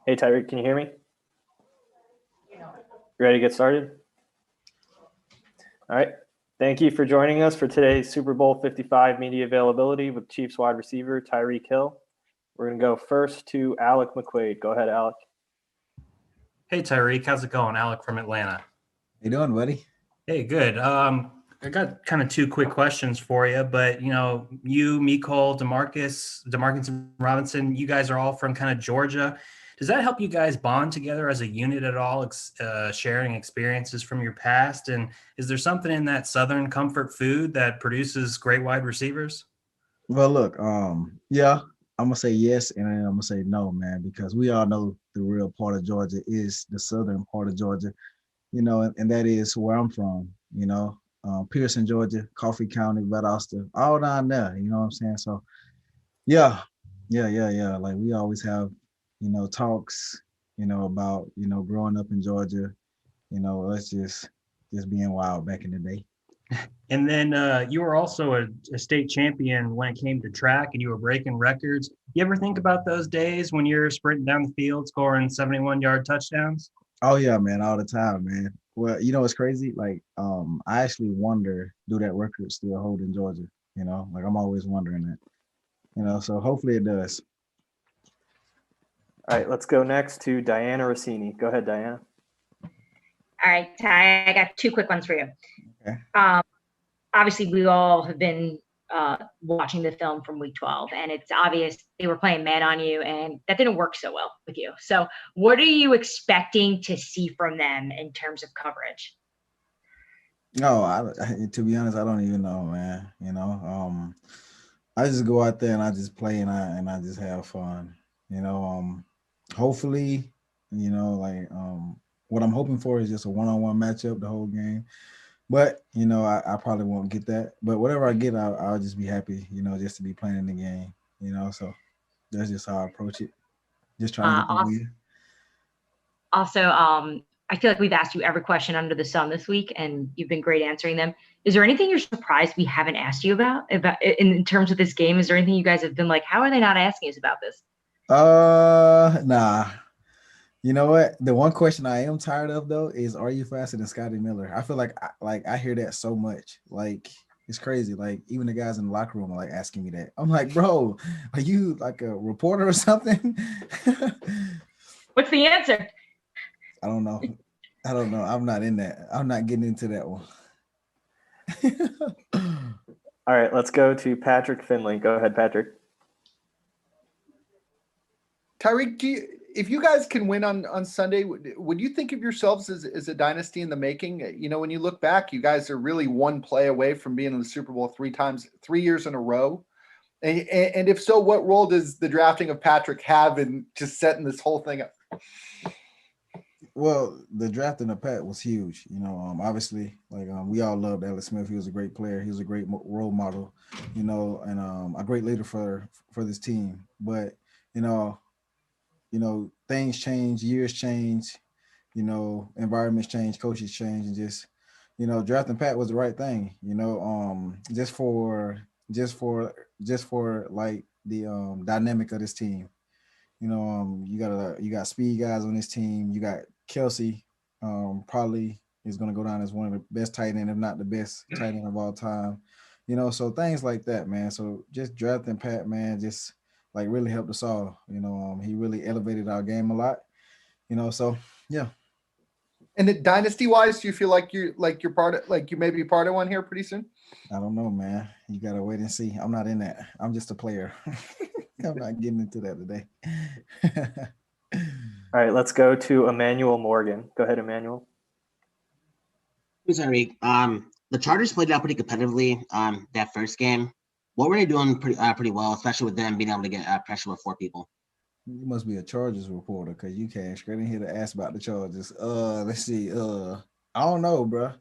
Hey, Tyreek, can you hear me? Ready to get started? All right. Thank you for joining us for today's Super Bowl 55 media availability with Chiefs wide receiver Tyreek Hill. We're going to go first to Alec McQuaid. Go ahead, Alec. Hey, Tyreek. How's it going? Alec from Atlanta. How you doing, buddy? Hey, good. I got kind of two quick questions for you, but, you, Mecole, Demarcus Robinson, you guys are all from kind of Georgia. Does that help you guys bond together as a unit at all, sharing experiences from your past? And is there something in that Southern comfort food that produces great wide receivers? Well, look, yeah, I'm gonna say yes, and then I'm gonna say no, man, because we all know the real part of Georgia is the southern part of Georgia, and that is where I'm from, Pearson, Georgia, Coffee County, Valdosta, all down there, you know what I'm saying? So, yeah, yeah. Like we always have, talks, about, growing up in Georgia, us just being wild back in the day. And then you were also a state champion when it came to track, and you were breaking records. You ever think about those days when you're sprinting down the field, scoring 71-yard touchdowns? Oh yeah, man, all the time, man. Well, it's crazy. Like, I actually wonder, do that record still hold in Georgia? Like I'm always wondering that. So hopefully it does. All right, let's go next to Diana Rossini. Go ahead, Diana. All right, Ty, I got two quick ones for you. Okay. Obviously, we all have been watching the film from week 12, and it's obvious they were playing man on you, and that didn't work so well with you. So what are you expecting to see from them in terms of coverage? No, to be honest, I don't even know, man. I just go out there and I just play and I just have fun. Hopefully, what I'm hoping for is just a one-on-one matchup the whole game. But, I probably won't get that. But whatever I get, I'll just be happy, just to be playing in the game, So that's just how I approach it. Just trying to get the win. Also, I feel like we've asked you every question under the sun this week, and you've been great answering them. Is there anything you're surprised we haven't asked you about in terms of this game? Is there anything you guys have been like, how are they not asking us about this? Nah. You know what? The one question I am tired of though is, are you faster than Scotty Miller? I feel like I hear that so much. Like it's crazy. Like even the guys in the locker room are like asking me that. I'm like, bro, are you like a reporter or something? What's the answer? I don't know. I'm not in that. I'm not getting into that one. All right, let's go to Patrick Finley. Go ahead, Patrick. Tyreek, if you guys can win on Sunday, would you think of yourselves as a dynasty in the making? When you look back, you guys are really one play away from being in the Super Bowl 3 years in a row. And if so, what role does the drafting of Patrick have in just setting this whole thing up? Well, the drafting of Pat was huge. Obviously, like we all loved Alex Smith. He was a great player. He was a great role model, and a great leader for this team. But things change, years change, environments change, coaches change, and just, drafting Pat was the right thing, just for like the dynamic of this team. You got speed guys on this team. You got Kelsey, probably is going to go down as one of the best tight end, if not the best tight end of all time. So things like that, man. So just drafting Pat, man, just like really helped us all. He really elevated our game a lot. So yeah. And dynasty wise, do you feel like you're part of, like you may be part of one here pretty soon? I don't know, man. You gotta wait and see. I'm not in that. I'm just a player. I'm not getting into that today. All right, let's go to Emmanuel Morgan. Go ahead, Emmanuel. Hey, Tyreek. The Chargers played out pretty competitively that first game. What were they doing pretty well, especially with them being able to get pressure with 4 people? You must be a Chargers reporter because you came straight in here to ask about the Chargers. Let's see. I don't know, bro.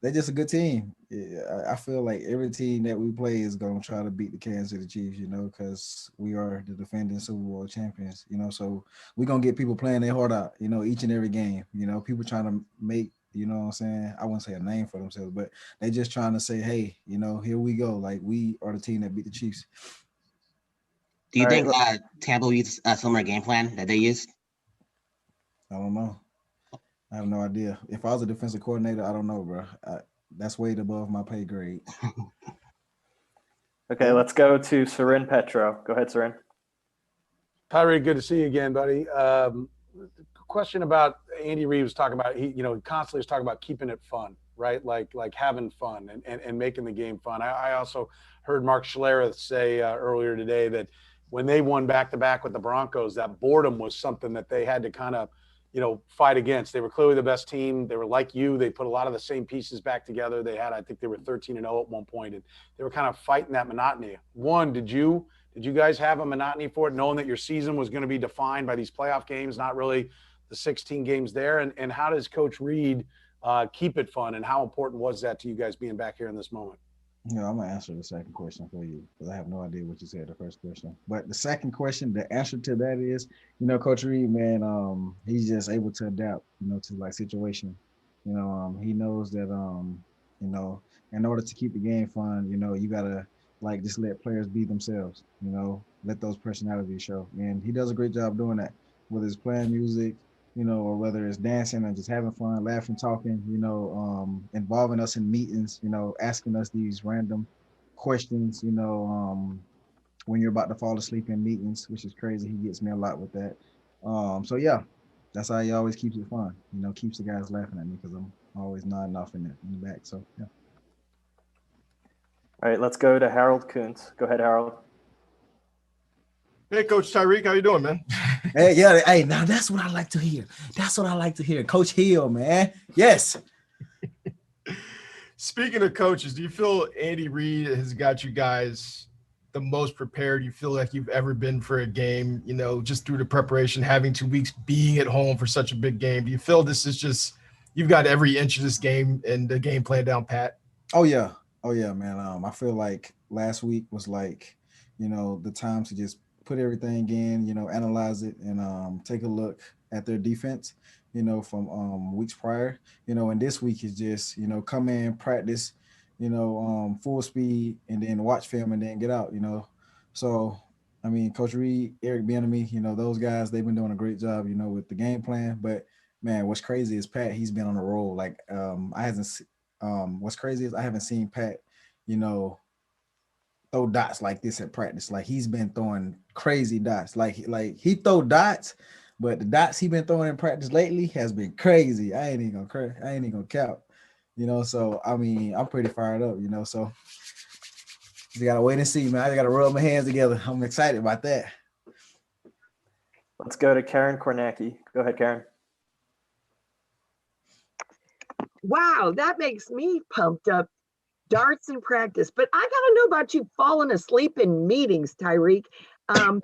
They're just a good team. Yeah, I feel like every team that we play is going to try to beat the Kansas City Chiefs, because we are the defending Super Bowl champions, so we're going to get people playing their heart out, each and every game, people trying to make, what I'm saying? I wouldn't say a name for themselves, but they just trying to say, hey, here we go. Like, we are the team that beat the Chiefs. Do you think Tampa will use a similar game plan that they used? I don't know. I have no idea. If I was a defensive coordinator, I don't know, bro. That's way above my pay grade. Okay, let's go to Seren Petro. Go ahead, Seren. Tyreek, good to see you again, buddy. Question about Andy Reid was talking about, he constantly was talking about keeping it fun, right? Like having fun and making the game fun. I also heard Mark Schlereth say earlier today that when they won back-to-back with the Broncos, that boredom was something that they had to kind of, fight against. They were clearly the best team. They were like you. They put a lot of the same pieces back together. I think they were 13-0 at one point, and they were kind of fighting that monotony. One, did you guys have a monotony for it, knowing that your season was going to be defined by these playoff games, not really the 16 games there? And how does Coach Reid keep it fun, and how important was that to you guys being back here in this moment? I'm gonna answer the second question for you because I have no idea what you said the first question. But the second question, the answer to that is, Coach Reid, man, he's just able to adapt, to like situation. He knows that, in order to keep the game fun, you gotta like just let players be themselves. Let those personalities show, and he does a great job doing that. Whether it's playing music, or whether it's dancing and just having fun, laughing, talking, involving us in meetings, asking us these random questions, when you're about to fall asleep in meetings, which is crazy. He gets me a lot with that. So yeah, that's how he always keeps it fun, keeps the guys laughing at me because I'm always nodding off in the back. So yeah. All right, let's go to Harold Kuntz. Go ahead, Harold. Hey, Coach Tyreek, how you doing, man? Hey, now that's what I like to hear. That's what I like to hear. Coach Hill, man. Yes. Speaking of coaches, do you feel Andy Reid has got you guys the most prepared you feel like you've ever been for a game, just through the preparation, having 2 weeks, being at home for such a big game? Do you feel this is just, you've got every inch of this game and the game plan down pat? Oh yeah, man. I feel like last week was like, the time to just put everything in, analyze it and take a look at their defense, from weeks prior, and this week is just, come in, practice, full speed and then watch film and then get out, So, I mean, Coach Reid, Eric Bieniemy, those guys, they've been doing a great job, with the game plan. But man, what's crazy is Pat, he's been on a roll. Like what's crazy is I haven't seen Pat, throw dots like this at practice. Like he's been throwing crazy dots. Like he throw dots, but the dots he been throwing in practice lately has been crazy. I ain't even gonna count. So I mean, I'm pretty fired up. So you gotta wait and see, man. I gotta rub my hands together. I'm excited about that. Let's go to Karen Kornacki. Go ahead, Karen. Wow, that makes me pumped up. Darts in practice, but I gotta know about you falling asleep in meetings, Tyreek. I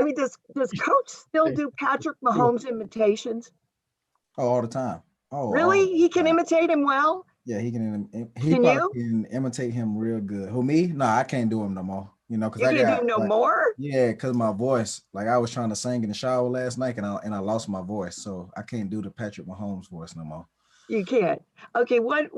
mean, does Coach still do Patrick Mahomes imitations? Oh, all the time. Oh, really? He can imitate him well? Yeah, he can. He Can probably you? can imitate him real good. Who, me? No, I can't do him no more. Because You I can got do no like, more? yeah, because my voice. Like I was trying to sing in the shower last night, and I lost my voice, so I can't do the Patrick Mahomes voice no more. You can't. Okay, one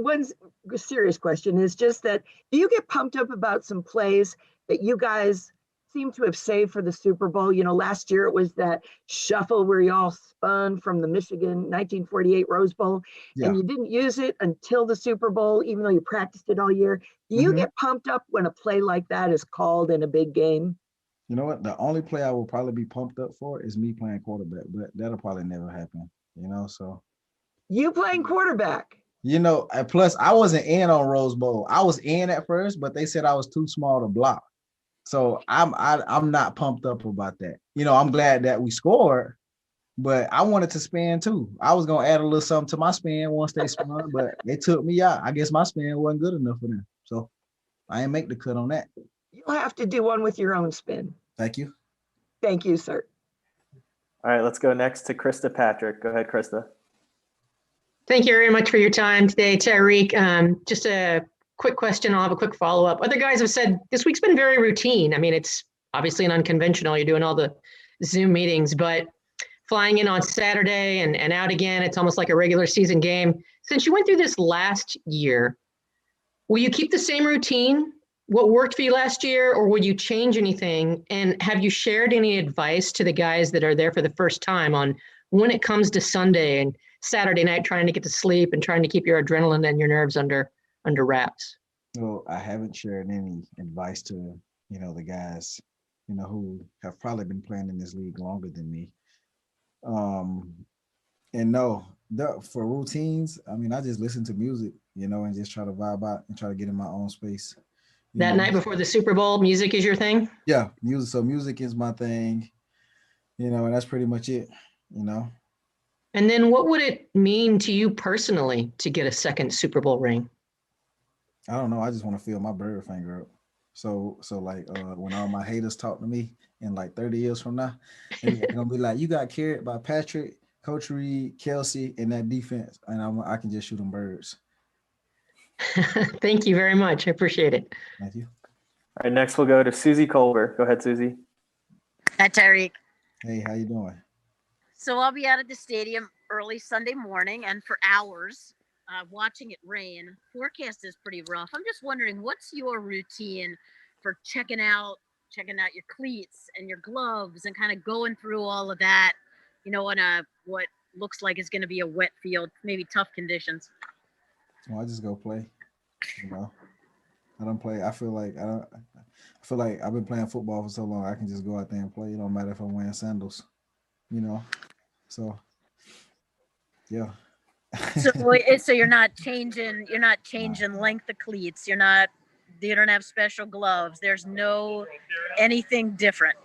serious question is just that, do you get pumped up about some plays that you guys seem to have saved for the Super Bowl? Last year it was that shuffle where y'all spun from the Michigan 1948 Rose Bowl, and you didn't use it until the Super Bowl, even though you practiced it all year. Do you get pumped up when a play like that is called in a big game? You know what? The only play I will probably be pumped up for is me playing quarterback, but that'll probably never happen, so. You playing quarterback? Plus I wasn't in on Rose Bowl. I was in at first, but they said I was too small to block. So I'm not pumped up about that. I'm glad that we scored, but I wanted to spin too. I was gonna add a little something to my spin once they spun, but they took me out. I guess my spin wasn't good enough for them. So I ain't make the cut on that. You'll have to do one with your own spin. Thank you. Thank you, sir. All right, let's go next to Krista Patrick. Go ahead, Krista. Thank you very much for your time today, Tyreek. Just a quick question. I'll have a quick follow-up. Other guys have said this week's been very routine. I mean, it's obviously an unconventional. You're doing all the Zoom meetings, but flying in on Saturday and out again, it's almost like a regular season game. Since you went through this last year, will you keep the same routine? What worked for you last year, or would you change anything? And have you shared any advice to the guys that are there for the first time on when it comes to Sunday and Saturday night, trying to get to sleep and trying to keep your adrenaline and your nerves under wraps? Well, I haven't shared any advice to, the guys, who have probably been playing in this league longer than me. And no, for routines, I mean, I just listen to music, and just try to vibe out and try to get in my own space. That night before the Super Bowl, music is your thing? Yeah, music. So music is my thing, and that's pretty much it, And then what would it mean to you personally to get a second Super Bowl ring? I don't know. I just want to feel my bird finger up. So like when all my haters talk to me in like 30 years from now, they're gonna be like, you got carried by Patrick, Coach Reid, Kelsey, and that defense, and I can just shoot them birds. Thank you very much. I appreciate it. Thank you. All right, next we'll go to Susie Colbert. Go ahead, Susie. Hi, Tyreek. Hey, how you doing? So I'll be out at the stadium early Sunday morning and for hours watching it rain. Forecast is pretty rough. I'm just wondering, what's your routine for checking out your cleats and your gloves and kind of going through all of that, on what looks like is going to be a wet field, maybe tough conditions? Well, I just go play. I don't play. I feel like I've been playing football for so long. I can just go out there and play. It don't matter if I'm wearing sandals. So yeah. So you're not changing length of cleats. You don't have special gloves. There's no anything different.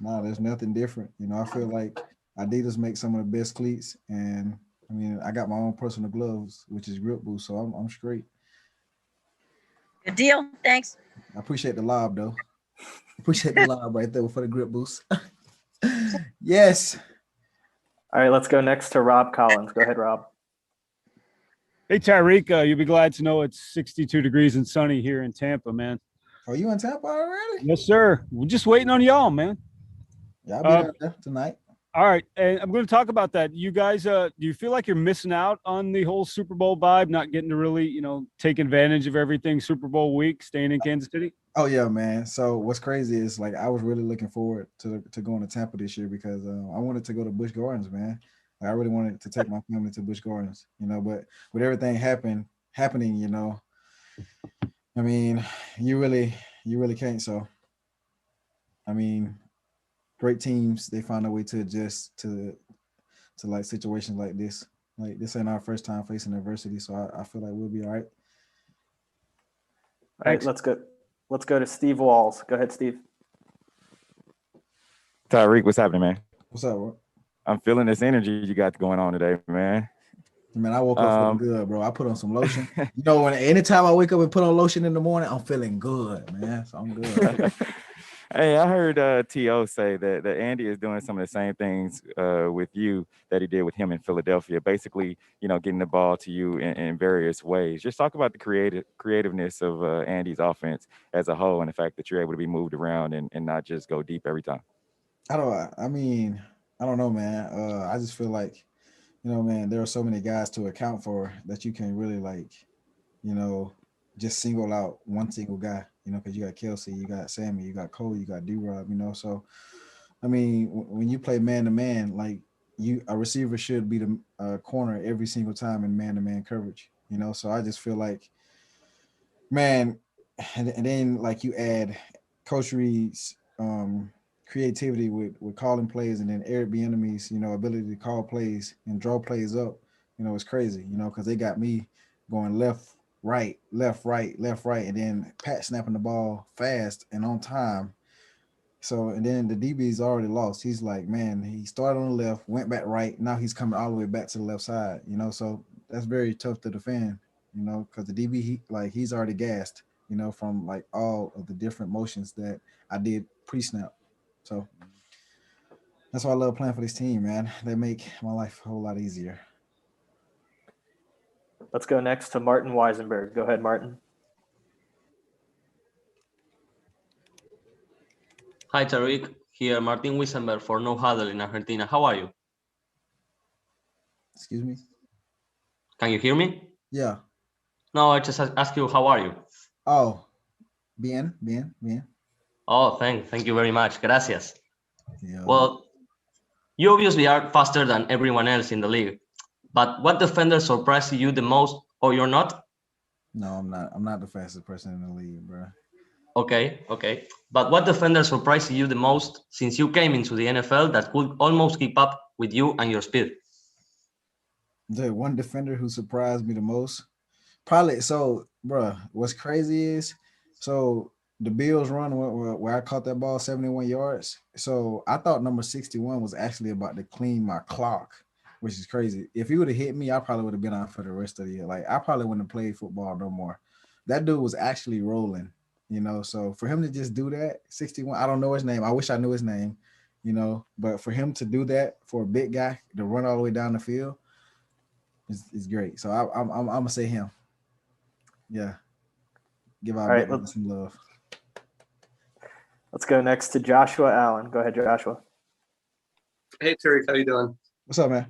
No, there's nothing different. I feel like Adidas makes some of the best cleats, and I mean, I got my own personal gloves, which is grip boost, so I'm straight. Good deal. Thanks. I appreciate the lob, though. Appreciate the lob right there for the grip boost. Yes. All right, let's go next to Rob Collins. Go ahead, Rob. Hey, Tyreek, you'll be glad to know it's 62 degrees and sunny here in Tampa, man. Are you in Tampa already? Yes, sir. We're just waiting on y'all, man. Yeah, I'll be there tonight. All right, and I'm going to talk about that. You guys, do you feel like you're missing out on the whole Super Bowl vibe, not getting to really, take advantage of everything Super Bowl week, staying in Kansas City? Oh, yeah, man. So what's crazy is, like, I was really looking forward to going to Tampa this year because I wanted to go to Busch Gardens, man. Like, I really wanted to take my family to Busch Gardens, but with everything happening, I mean, you really can't. So, I mean, great teams, they find a way to adjust to like situations like this. Like, this ain't our first time facing adversity, so I feel like we'll be all right. All right, let's go to Steve Walls. Go ahead, Steve. Tyreek, what's happening, man? What's up, bro? I'm feeling this energy you got going on today, man. Man, I woke up feeling good, bro. I put on some lotion. Anytime I wake up and put on lotion in the morning, I'm feeling good, man. So I'm good. Hey, I heard T.O. say that Andy is doing some of the same things with you that he did with him in Philadelphia, basically, getting the ball to you in various ways. Just talk about the creativeness of Andy's offense as a whole and the fact that you're able to be moved around and not just go deep every time. I don't know, man. I just feel like, man, there are so many guys to account for that you can really, like, just single out one single guy, because you got Kelsey, you got Sammy, you got Cole, you got D-Rob, so, I mean, when you play man-to-man, like, a receiver should be the corner every single time in man-to-man coverage, so I just feel like, man, and then, like, you add Coach Reid's creativity with calling plays, and then Eric Bieniemy's, ability to call plays and draw plays up, it's crazy, because they got me going left, right, and then Pat snapping the ball fast and on time. So, and then the DB's already lost. He's like, man, he started on the left, went back right. Now he's coming all the way back to the left side, so that's very tough to defend, because the DB, he's already gassed, from like all of the different motions that I did pre-snap. So that's why I love playing for this team, man. They make my life a whole lot easier. Let's go next to Martin Weisenberg. Go ahead, Martin. Hi, Tyreek. Here, Martin Weisenberg for No Huddle in Argentina. How are you? Excuse me? Can you hear me? Yeah. No, I just asked you, how are you? Oh, bien. Oh, thank you very much. Gracias. Yeah. Well, You obviously are faster than everyone else in the league, but what defender surprised you the most, or you're not? No, I'm not. I'm not the fastest person in the league, bro. Okay. But what defender surprised you the most since you came into the NFL that could almost keep up with you and your speed? The one defender who surprised me the most, probably. So, bro, what's crazy is, so the Bills run where I caught that ball 71 yards. So I thought number 61 was actually about to clean my clock, which is crazy. If he would have hit me, I probably would have been out for the rest of the year. Like, I probably wouldn't have played football no more. That dude was actually rolling, So for him to just do that, 61, I don't know his name. I wish I knew his name, But for him to do that, for a big guy to run all the way down the field, is great. So I'm gonna say him. Yeah. Give our big man some love. Let's go next to Joshua Allen. Go ahead, Joshua. Hey, Tyreek, how you doing? What's up, man?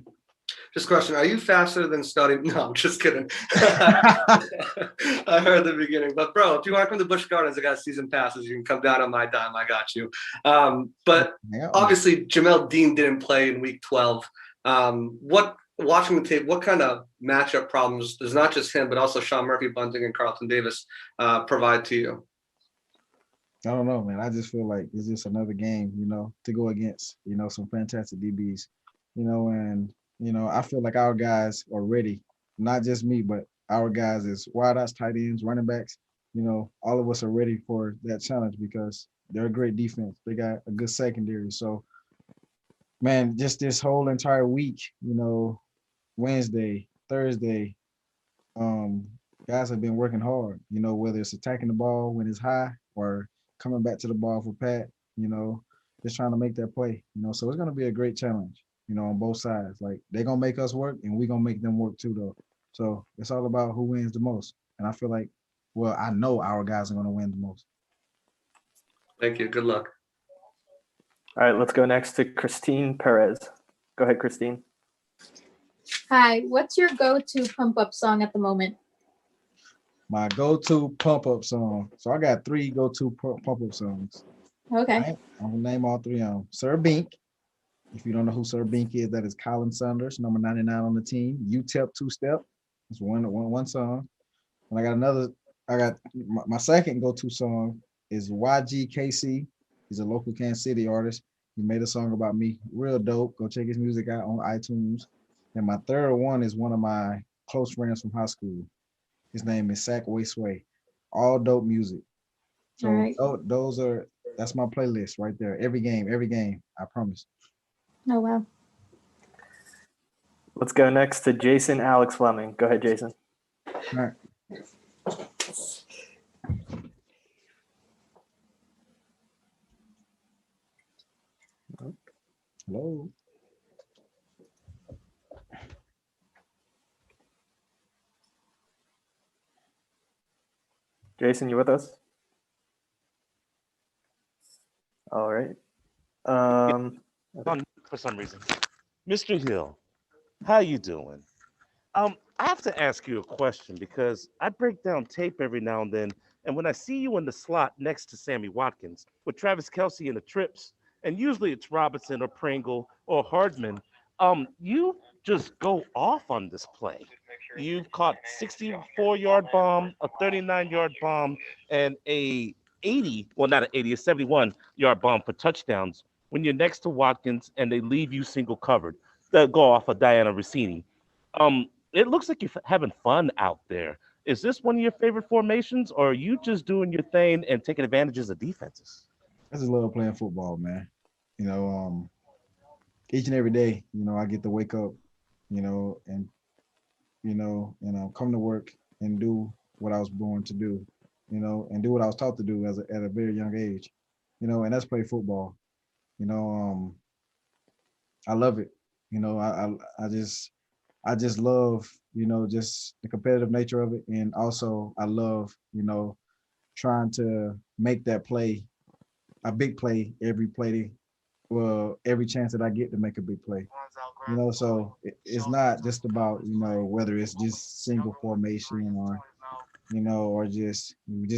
Just a question. Are you faster than Study? No, I'm just kidding. I heard the beginning. But, bro, if you want to come to Busch Gardens, I got season passes. You can come down on my dime. I got you. But obviously, Jamel Dean didn't play in week 12. Watching the tape, what kind of matchup problems does not just him, but also Sean Murphy, Bunting, and Carlton Davis provide to you? I don't know, man. I just feel like it's just another game, to go against, some fantastic DBs, and, I feel like our guys are ready, not just me, but our guys as wideouts, tight ends, running backs, all of us are ready for that challenge because they're a great defense. They got a good secondary. So, man, just this whole entire week, Wednesday, Thursday, guys have been working hard, whether it's attacking the ball when it's high or coming back to the ball for Pat, just trying to make that play, So it's going to be a great challenge, on both sides. Like, they're going to make us work and we're going to make them work too, though. So it's all about who wins the most. And I feel like, well, I know our guys are going to win the most. Thank you. Good luck. All right, let's go next to Christine Perez. Go ahead, Christine. Hi, what's your go-to pump-up song at the moment? My go-to pump-up song. So I got 3 go-to pump-up songs. Okay. Right? I'm going to name all 3 of them. Sir Bink. If you don't know who Sir Bink is, that is Colin Sanders, number 99 on the team. UTEP 2-Step. That's one song. And I got my second go-to song is YGKC. He's a local Kansas City artist. He made a song about me. Real dope. Go check his music out on iTunes. And my third one is one of my close friends from high school. His name is Sack Way Sway. All dope music. So right. That's my playlist right there. Every game, I promise. Oh, wow. Let's go next to Jason Alex Fleming. Go ahead, Jason. All right. Hello. Jason, you with us? All right. For some reason. Mr. Hill, how you doing? I have to ask you a question because I break down tape every now and then, and when I see you in the slot next to Sammy Watkins with Travis Kelce in the trips, and usually it's Robinson or Pringle or Hardman, you just go off on this play. You've caught 64-yard bomb, a 39-yard bomb, and a 80, well, not an 80, a 71-yard bomb for touchdowns when you're next to Watkins and they leave you single covered. They'll go off of Diana Rossini. It looks like you're having fun out there. Is this one of your favorite formations, or are you just doing your thing and taking advantages of defenses? I just love playing football, man. Each and every day, I get to wake up, and come to work and do what I was born to do, and do what I was taught to do at a very young age, and that's play football. I love it. I just love, just the competitive nature of it. And also I love, trying to make that play, a big play, every chance that I get to make a big play. So it's not just about, whether it's just single formation or, or just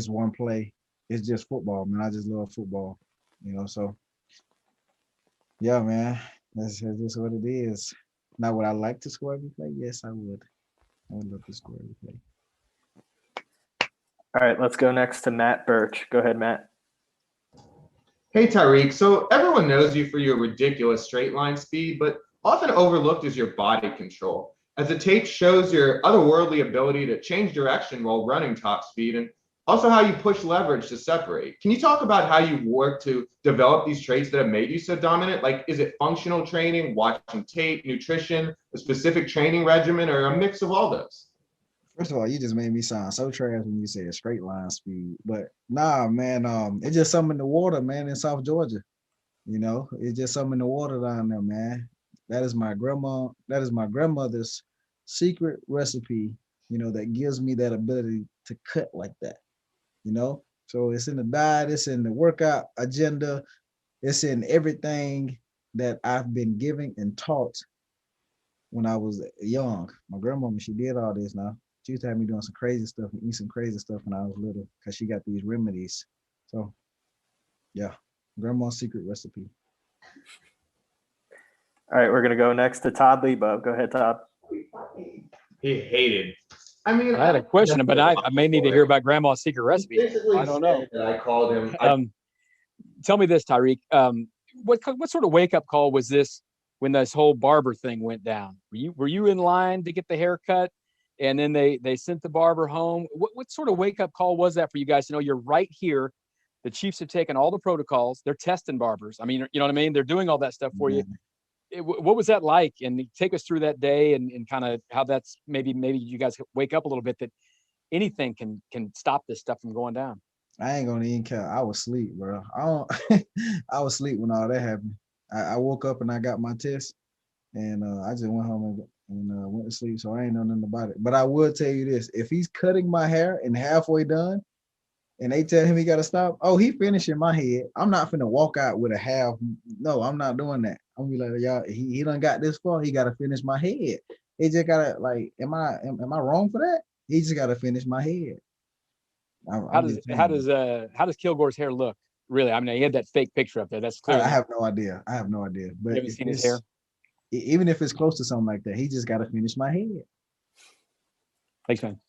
one play. It's just football, man. I just love football, so yeah, man. That's just what it is. Now, would I like to score every play? Yes, I would. I would love to score every play. All right, let's go next to Matt Birch. Go ahead, Matt. Hey, Tyreek. So everyone knows you for your ridiculous straight line speed, but often overlooked is your body control, as the tape shows your otherworldly ability to change direction while running top speed, and also how you push leverage to separate. Can you talk about how you work to develop these traits that have made you so dominant? Like, is it functional training, watching tape, nutrition, a specific training regimen, or a mix of all those? First of all, you just made me sound so trash when you said straight line speed. But nah, man, it's just something in the water, man, in South Georgia. You know, it's just something in the water down there, man. That is my grandmother's secret recipe, you know, that gives me that ability to cut like that. You know? So it's in the diet, it's in the workout agenda, it's in everything that I've been giving and taught when I was young. My grandmama, she did all this now. She used to have me doing some crazy stuff and eat some crazy stuff when I was little because she got these remedies. So, yeah, grandma's secret recipe. All right, we're going to go next to Todd Lebo. Go ahead, Todd. He hated. I mean, I had a question, but I may need to hear about Grandma's secret recipe. Basically, I don't know. that I called him. Tell me this, Tyreek. What sort of wake up call was this when this whole Barber thing went down? Were you in line to get the haircut, and then they sent the barber home? What sort of wake up call was that for you guys to know you're right here? The Chiefs have taken all the protocols. They're testing barbers. I mean, you know what I mean? They're doing all that stuff for you. What was that like? And take us through that day and kind of how that's maybe you guys wake up a little bit that anything can stop this stuff from going down. I ain't gonna even care. I was asleep, bro. I was asleep when all that happened. I woke up and I got my test, and I just went home and went to sleep. So I ain't know nothing about it. But I will tell you this: if he's cutting my hair and halfway done, and they tell him he got to stop, oh, he finishing my head. I'm not finna walk out with a half. No, I'm not doing that. I'm gonna be like, y'all, he done got this far. He got to finish my head. He just gotta like, am I wrong for that? He just got to finish my head. How does Kilgore's hair look? Really? I mean, he had that fake picture up there. That's clear. I have no idea. But you haven't seen his hair? Even if it's close to something like that, he just got to finish my head. Thanks, man.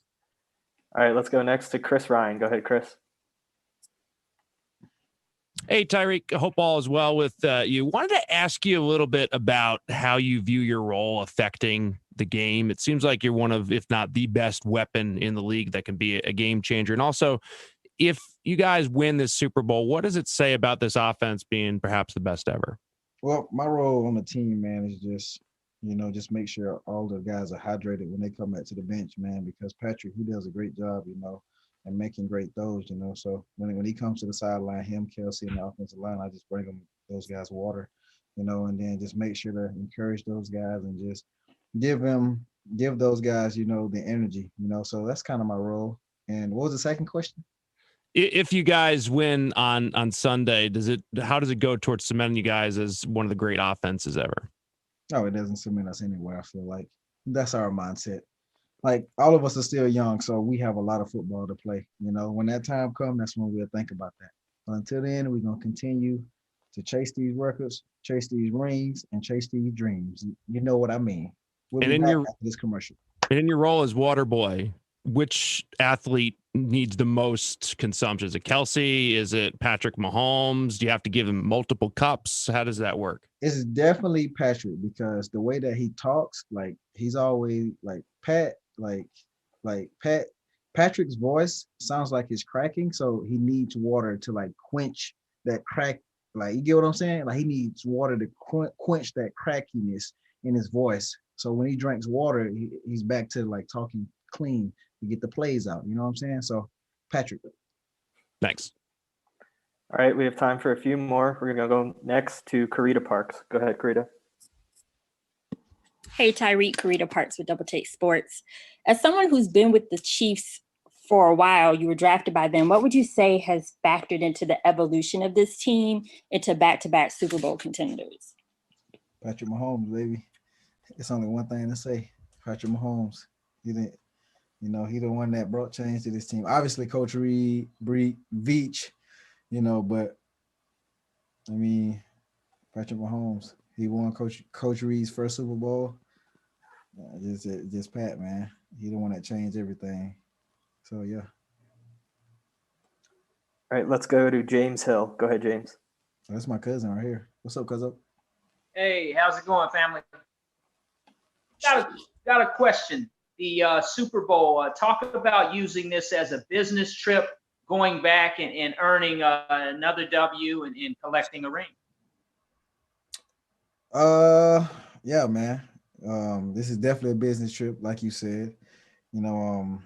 All right, let's go next to Chris Ryan. Go ahead, Chris. Hey, Tyreek, hope all is well with you. Wanted to ask you a little bit about how you view your role affecting the game. It seems like you're one of, if not the best weapon in the league that can be a game changer. And also, if you guys win this Super Bowl, what does it say about this offense being perhaps the best ever? Well, my role on the team, man, is just, just make sure all the guys are hydrated when they come back to the bench, man, because Patrick, he does a great job, and making great throws, So when he comes to the sideline, him, Kelsey, and the offensive line, I just bring those guys water, and then just make sure to encourage those guys and just give those guys, the energy, So that's kind of my role. And what was the second question? If you guys win on Sunday, how does it go towards cementing you guys as one of the great offenses ever? No, it doesn't cement us anywhere. I feel like that's our mindset. Like, all of us are still young, so we have a lot of football to play. When that time comes, that's when we'll think about that. But until then, we're going to continue to chase these records, chase these rings, and chase these dreams. You know what I mean? We'll be back after this commercial. And in your role as water boy, which athlete needs the most consumption? Is it Kelsey? Is it Patrick Mahomes? Do you have to give him multiple cups? How does that work? It's definitely Patrick, because the way that he talks, like, he's always like Patrick's voice sounds like it's cracking, so he needs water to like quench that crack. Like, you get what I'm saying? Like, he needs water to quench that crackiness in his voice. So when he drinks water, he's back to like talking clean to get the plays out. You know what I'm saying? So Patrick. Thanks. All right, we have time for a few more. We're going to go next to Karita Parks. Go ahead, Karita. Hey, Tyreek, Karita Parks with Double Take Sports. As someone who's been with the Chiefs for a while, you were drafted by them. What would you say has factored into the evolution of this team into back-to-back Super Bowl contenders? Patrick Mahomes, baby. It's only one thing to say. Patrick Mahomes. He the one that brought change to this team. Obviously, Coach Reid, Veach, but I mean, Patrick Mahomes. He won Coach Reid's first Super Bowl. Just Pat, man. He the one that changed everything. So yeah. All right, let's go to James Hill. Go ahead, James. That's my cousin right here. What's up, cousin? Hey, how's it going, family? Got a question. The Super Bowl, talk about using this as a business trip, going back and earning another W and collecting a ring. Yeah, man. This is definitely a business trip, like you said. You know,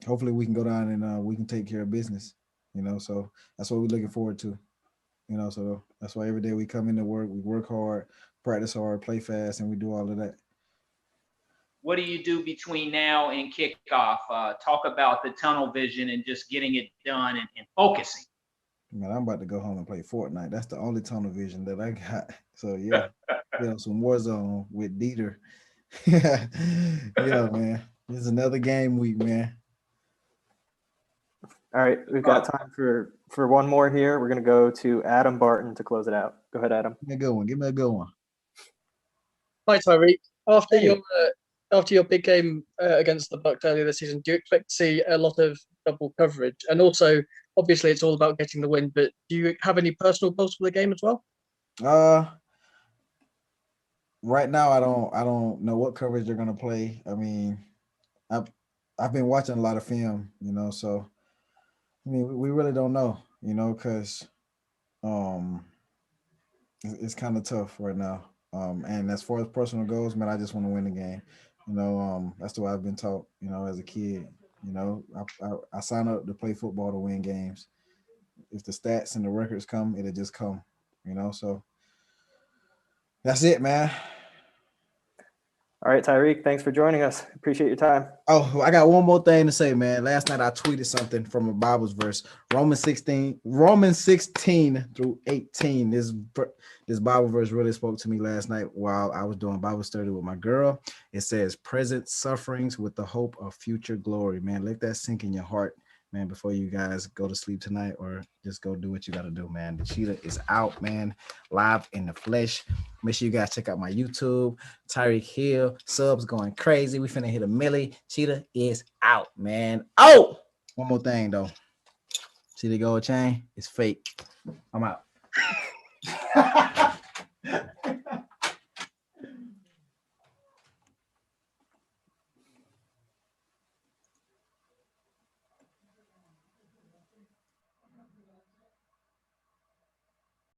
hopefully we can go down and we can take care of business. You know, so that's what we're looking forward to. You know, so that's why every day we come into work, we work hard, practice hard, play fast, and we do all of that. What do you do between now and kickoff? Talk about the tunnel vision and just getting it done and focusing. Man, I'm about to go home and play Fortnite. That's the only tunnel vision that I got. So yeah, some Warzone with Dieter. Yeah, man. This is another game week, man. All right, we've got time for one more here. We're gonna go to Adam Barton to close it out. Go ahead, Adam. Give me a good one. Give me a good one. Hi, Tyreek. After your big game against the Bucs earlier this season, do you expect to see a lot of double coverage? And also, obviously, it's all about getting the win. But do you have any personal goals for the game as well? Right now, I don't know what coverage they're gonna play. I mean, I've been watching a lot of film, you know, so I mean, we really don't know, you know, because it's kind of tough right now. And as far as personal goals, man, I just want to win the game. You know, that's the way I've been taught, you know, as a kid. You know, I sign up to play football to win games. If the stats and the records come, it'll just come, you know, so that's it, man. All right, Tyreek, thanks for joining us. Appreciate your time. Oh, I got one more thing to say, man. Last night I tweeted something from a Bible's verse, Romans 16 through 18. This Bible verse really spoke to me last night while I was doing Bible study with my girl. It says, present sufferings with the hope of future glory. Man, let that sink in your heart, man, before you guys go to sleep tonight or just go do what you got to do, man. The Cheetah is out, man, live in the flesh. Make sure you guys check out my YouTube. Tyreek Hill, subs going crazy. We finna hit a milli. Cheetah is out, man. Oh, one more thing, though. See the gold chain? It's fake. I'm out.